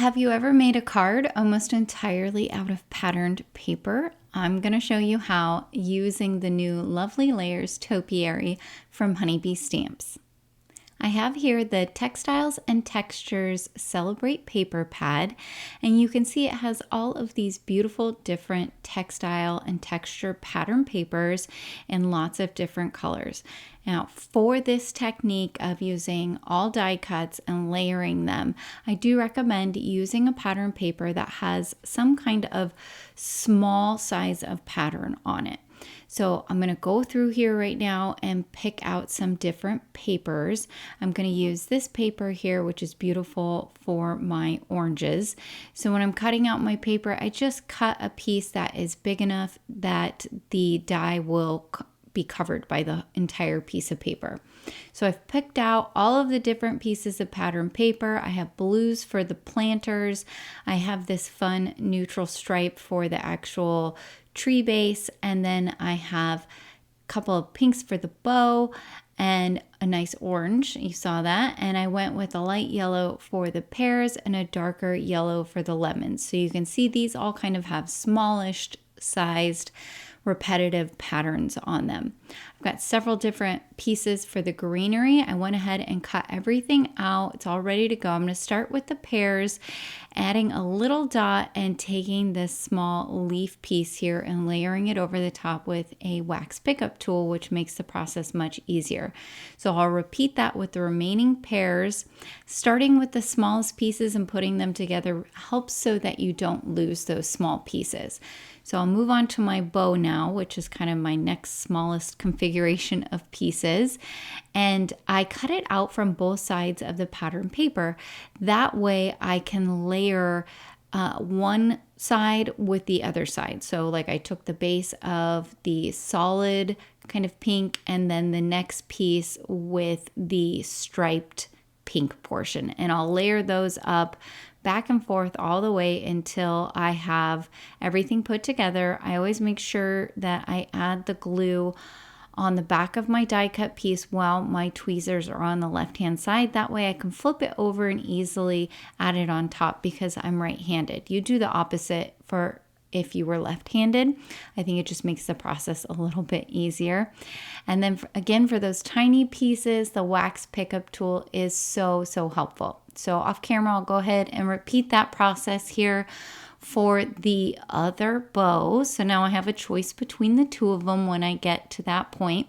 Have you ever made a card almost entirely out of patterned paper? I'm going to show you how using the new Lovely Layers Topiary from Honeybee Stamps. I have here the Textiles and Textures Celebrate Paper Pad, and you can see it has all of these beautiful different textile and texture pattern papers in lots of different colors. Now, for this technique of using all die cuts and layering them, I do recommend using a pattern paper that has some kind of small size of pattern on it. So I'm going to go through here right now and pick out some different papers. I'm going to use this paper here, which is beautiful for my oranges. So when I'm cutting out my paper, I just cut a piece that is big enough that the die will be covered by the entire piece of paper. So I've picked out all of the different pieces of pattern paper. I have blues for the planters. I have this fun neutral stripe for the actual tree base, and then I have a couple of pinks for the bow and a nice orange. You saw that. And I went with a light yellow for the pears and a darker yellow for the lemons. So you can see these all kind of have smallish sized repetitive patterns on them. I've got several different pieces for the greenery. I went ahead and cut everything out. It's all ready to go. I'm going to start with the pears, adding a little dot and taking this small leaf piece here and layering it over the top with a wax pickup tool, which makes the process much easier. So I'll repeat that with the remaining pears. Starting with the smallest pieces and putting them together helps so that you don't lose those small pieces. So I'll move on to my bow now, which is kind of my next smallest configuration of pieces. And I cut it out from both sides of the pattern paper. That way I can layer one side with the other side. So like I took the base of the solid kind of pink and then the next piece with the striped pink portion. And I'll layer those up back and forth all the way until I have everything put together. I always make sure that I add the glue on the back of my die cut piece while my tweezers are on the left hand side. That way I can flip it over and easily add it on top because I'm right-handed. You do the opposite for if you were left-handed. I think it just makes the process a little bit easier. And then again, for those tiny pieces, the wax pickup tool is so helpful. So off camera, I'll go ahead and repeat that process here for the other bow. So now I have a choice between the two of them when I get to that point.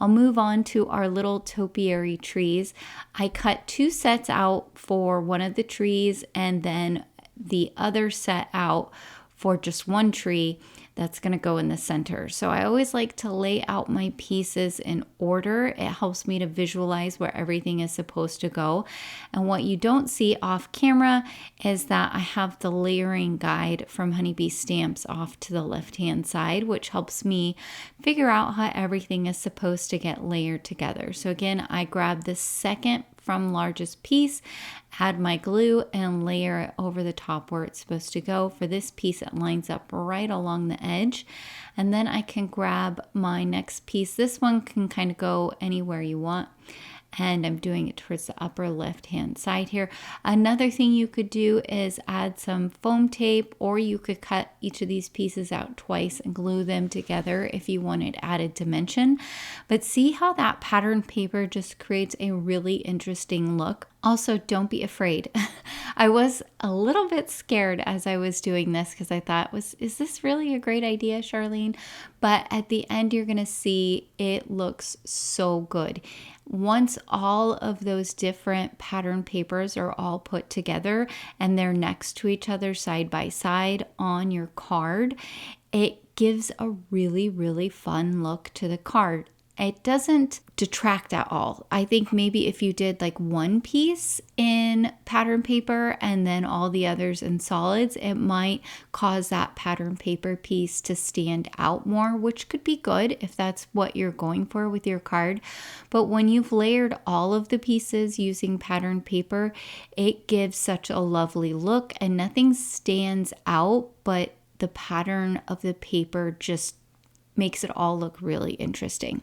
I'll move on to our little topiary trees. I cut two sets out for one of the trees and then the other set out for just one tree that's going to go in the center. So I always like to lay out my pieces in order. It helps me to visualize where everything is supposed to go. And what you don't see off camera is that I have the layering guide from Honeybee Stamps off to the left-hand side, which helps me figure out how everything is supposed to get layered together. So again, I grab the second from largest piece, add my glue and layer it over the top where it's supposed to go. For this piece, it lines up right along the edge. And then I can grab my next piece. This one can kind of go anywhere you want. And I'm doing it towards the upper left-hand side here. Another thing you could do is add some foam tape, or you could cut each of these pieces out twice and glue them together if you wanted added dimension. But see how that pattern paper just creates a really interesting look? Also, don't be afraid. I was a little bit scared as I was doing this because I thought, is this really a great idea, Charlene? But at the end, you're going to see it looks so good. Once all of those different pattern papers are all put together and they're next to each other side by side on your card, it gives a really fun look to the card. It doesn't detract at all. I think maybe if you did like one piece in pattern paper and then all the others in solids, it might cause that pattern paper piece to stand out more, which could be good if that's what you're going for with your card. But when you've layered all of the pieces using pattern paper, it gives such a lovely look and nothing stands out, but the pattern of the paper just makes it all look really interesting.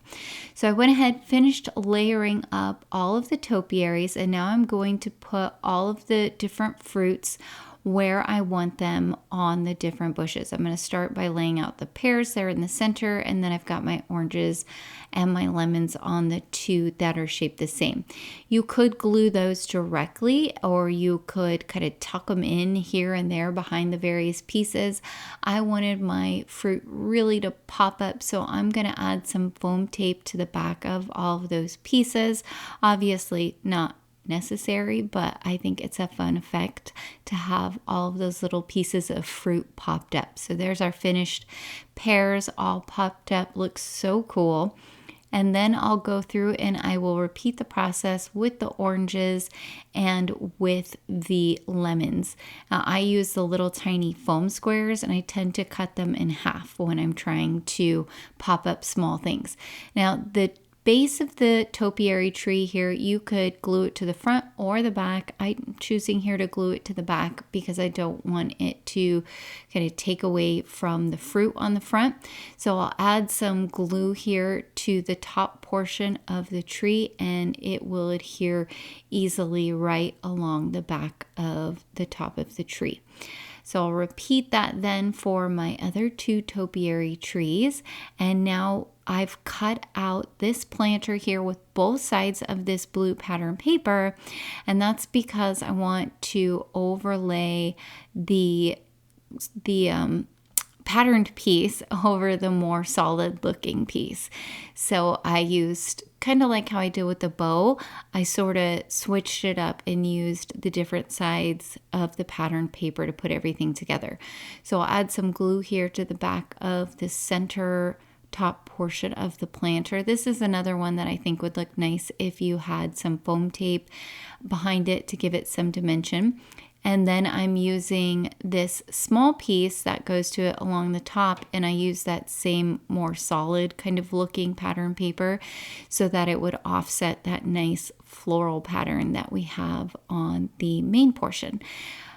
So I went ahead, finished layering up all of the topiaries, and now I'm going to put all of the different fruits where I want them on the different bushes. I'm going to start by laying out the pears there in the center, and then I've got my oranges and my lemons on the two that are shaped the same. You could glue those directly, or you could kind of tuck them in here and there behind the various pieces. I wanted my fruit really to pop up, so I'm going to add some foam tape to the back of all of those pieces. Obviously not necessary, but I think it's a fun effect to have all of those little pieces of fruit popped up. So there's our finished pears all popped up. Looks so cool. And then I'll go through and I will repeat the process with the oranges and with the lemons. I use the little tiny foam squares, and I tend to cut them in half when I'm trying to pop up small things. Now, the base of the topiary tree here, you could glue it to the front or the back. I'm choosing here to glue it to the back because I don't want it to kind of take away from the fruit on the front. So I'll add some glue here to the top portion of the tree, and it will adhere easily right along the back of the top of the tree. So I'll repeat that then for my other two topiary trees. And now I've cut out this planter here with both sides of this blue pattern paper. And that's because I want to overlay the patterned piece over the more solid looking piece. So I used, kind of like how I did with the bow, I sort of switched it up and used the different sides of the patterned paper to put everything together. So I'll add some glue here to the back of the center top portion of the planter. This is another one that I think would look nice if you had some foam tape behind it to give it some dimension. And then I'm using this small piece that goes to it along the top, and I use that same more solid kind of looking pattern paper so that it would offset that nice floral pattern that we have on the main portion.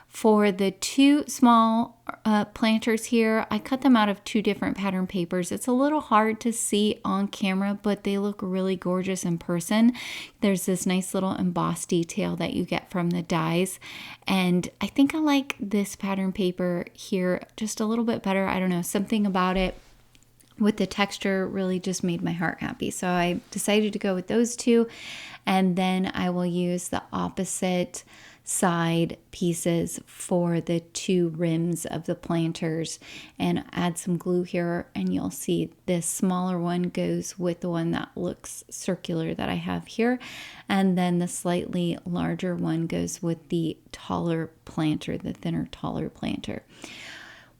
For the two small planters here, I cut them out of two different pattern papers. It's a little hard to see on camera, but they look really gorgeous in person. There's this nice little embossed detail that you get from the dies. And I think I like this pattern paper here just a little bit better. I don't know, something about it with the texture really just made my heart happy. So I decided to go with those two. And then I will use the opposite side pieces for the two rims of the planters and add some glue here, and you'll see this smaller one goes with the one that looks circular that I have here, and then the slightly larger one goes with the taller planter, the thinner, taller planter.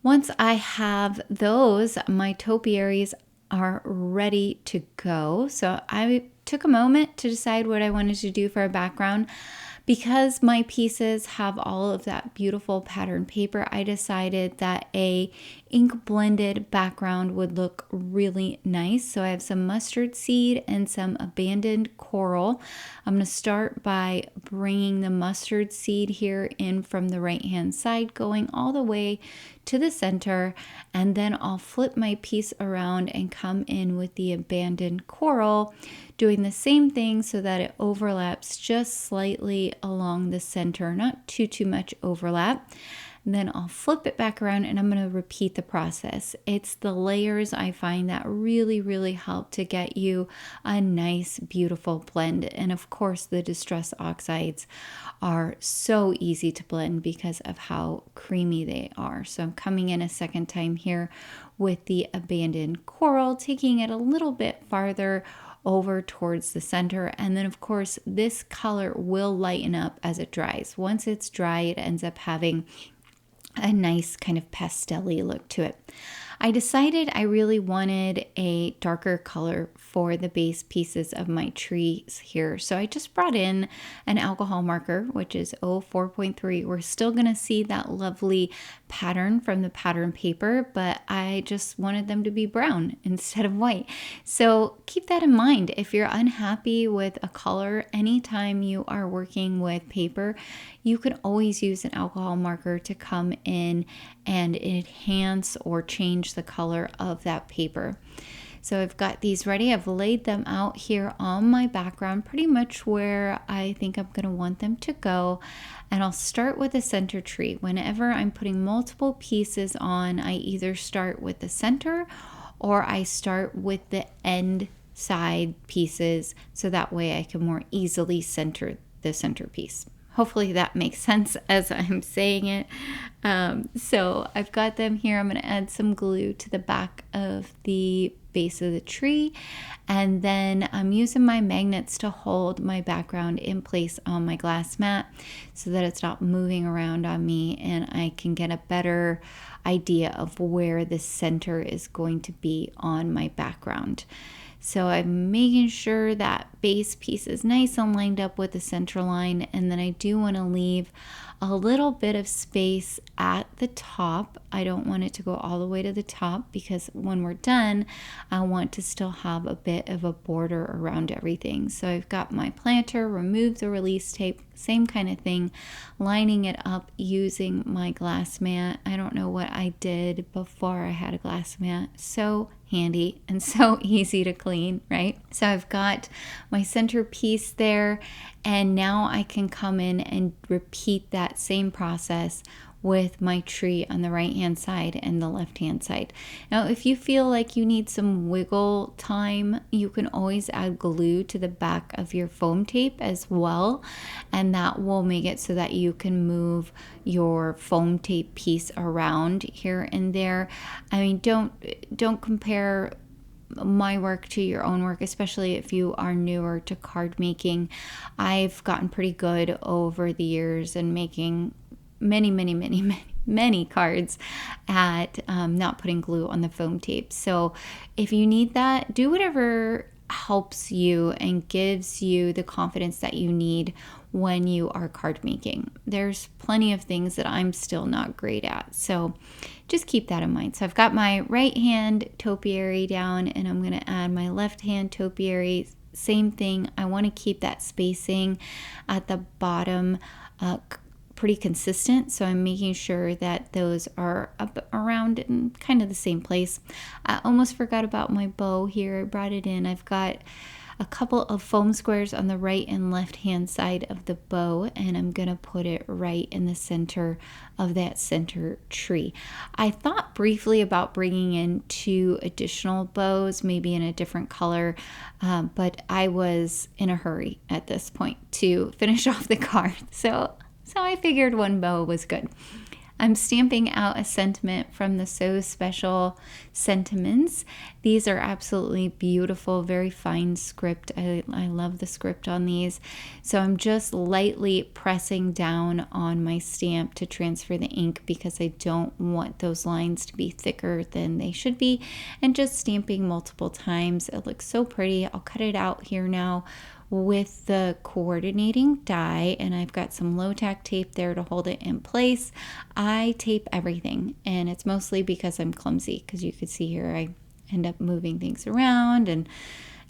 Once I have those, my topiaries are ready to go. So I took a moment to decide what I wanted to do for a background. Because my pieces have all of that beautiful pattern paper, I decided that a ink blended background would look really nice. So I have some mustard seed and some abandoned coral. I'm going to start by bringing the mustard seed here in from the right hand side, going all the way to the center, and then I'll flip my piece around and come in with the abandoned coral, doing the same thing so that it overlaps just slightly along the center, not too much overlap. And then I'll flip it back around and I'm going to repeat the process. It's the layers I find that really help to get you a nice, beautiful blend. And of course, the distress oxides are so easy to blend because of how creamy they are. So I'm coming in a second time here with the abandoned coral, taking it a little bit farther over towards the center. And then of course, this color will lighten up as it dries. Once it's dry, it ends up having a nice kind of pastel-y look to it. I decided I really wanted a darker color for the base pieces of my trees here. So I just brought in an alcohol marker, which is 04.3. We're still going to see that lovely pattern from the pattern paper, but I just wanted them to be brown instead of white. So keep that in mind. If you're unhappy with a color, anytime you are working with paper, you can always use an alcohol marker to come in and enhance or change the color of that paper. So I've got these ready. I've laid them out here on my background, pretty much where I think I'm going to want them to go. And I'll start with the center tree. Whenever I'm putting multiple pieces on, I either start with the center or I start with the end side pieces, so that way I can more easily center the centerpiece. Hopefully that makes sense as I'm saying it. So I've got them here. I'm going to add some glue to the back of the base of the tree, and then I'm using my magnets to hold my background in place on my glass mat so that it's not moving around on me, and I can get a better idea of where the center is going to be on my background. So I'm making sure that base piece is nice and lined up with the center line, and then I do want to leave a little bit of space at the top. I don't want it to go all the way to the top because when we're done, I want to still have a bit of a border around everything. So I've got my planter, remove the release tape, same kind of thing, lining it up using my glass mat. I don't know what I did before I had a glass mat. So handy and so easy to clean, right? So I've got my center piece there, and now I can come in and repeat that same process with my tree on the right hand side and the left hand side. Now, if you feel like you need some wiggle time, you can always add glue to the back of your foam tape as well, and that will make it so that you can move your foam tape piece around here and there. I mean, don't compare my work to your own work, especially if you are newer to card making. I've gotten pretty good over the years in making many cards at not putting glue on the foam tape. So if you need that, do whatever helps you and gives you the confidence that you need when you are card making. There's plenty of things that I'm still not great at, so just keep that in mind. So I've got my right hand topiary down, and I'm going to add my left hand topiary. Same thing, I want to keep that spacing at the bottom pretty consistent, so I'm making sure that those are up around in kind of the same place. I almost forgot about my bow here. I brought it in. I've got a couple of foam squares on the right and left hand side of the bow, and I'm gonna put it right in the center of that center tree. I thought briefly about bringing in 2 additional bows, maybe in a different color, but I was in a hurry at this point to finish off the card, so I figured 1 bow was good. I'm stamping out a sentiment from the So Special Sentiments. These are absolutely beautiful, very fine script. I love the script on these. So I'm just lightly pressing down on my stamp to transfer the ink because I don't want those lines to be thicker than they should be, and just stamping multiple times. It looks so pretty. I'll cut it out here now with the coordinating die, and I've got some Low-Tack tape there to hold it in place. I tape everything, and it's mostly because I'm clumsy, because you could see here I end up moving things around, and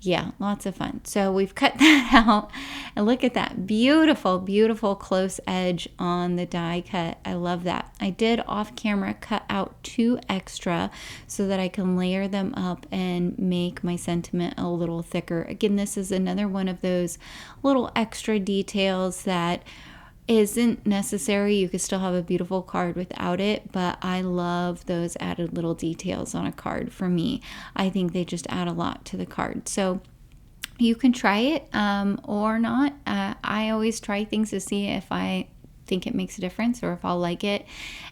yeah, lots of fun. So we've cut that out, and look at that beautiful, beautiful close edge on the die cut. I love that. I did off camera cut out 2 extra so that I can layer them up and make my sentiment a little thicker. Again, this is another one of those little extra details that isn't necessary. You could still have a beautiful card without it, but I love those added little details on a card. For me, I think they just add a lot to the card. So you can try it or not. I always try things to see if I think it makes a difference or if I'll like it,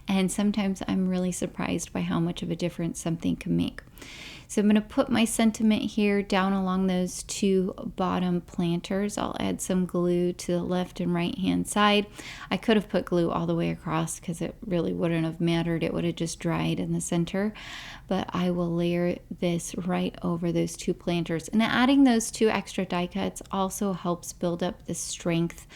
and sometimes I'm really surprised by how much of a difference something can make. So I'm going to put my sentiment here down along those 2 bottom planters. I'll add some glue to the left and right hand side. I could have put glue all the way across because it really wouldn't have mattered. It would have just dried in the center. But I will layer this right over those 2 planters. And adding those 2 extra die cuts also helps build up the strength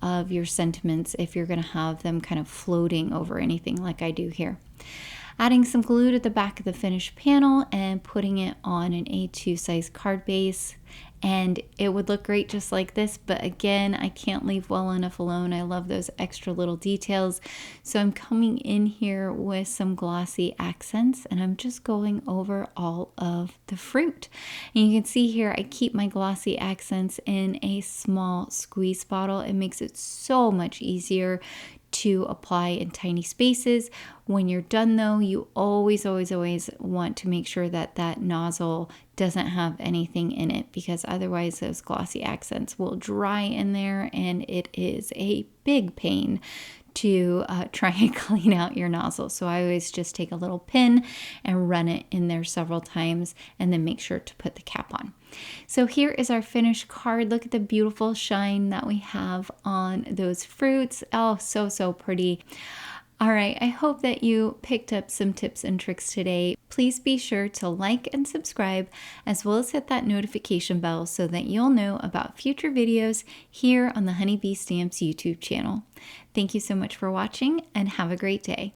of your sentiments if you're going to have them kind of floating over anything like I do here. Adding some glue to the back of the finished panel and putting it on an A2 size card base, and it would look great just like this. But again, I can't leave well enough alone. I love those extra little details. So I'm coming in here with some glossy accents, and I'm just going over all of the fruit. And you can see here, I keep my glossy accents in a small squeeze bottle. It makes it so much easier to apply in tiny spaces. When you're done though, you always want to make sure that that nozzle doesn't have anything in it, because otherwise those glossy accents will dry in there and it is a big pain to try and clean out your nozzle. So I always just take a little pin and run it in there several times and then make sure to put the cap on. So here is our finished card. Look at the beautiful shine that we have on those fruits. Oh, so pretty. All right, I hope that you picked up some tips and tricks today. Please be sure to like and subscribe, as well as hit that notification bell so that you'll know about future videos here on the Honeybee Stamps YouTube channel. Thank you so much for watching, and have a great day.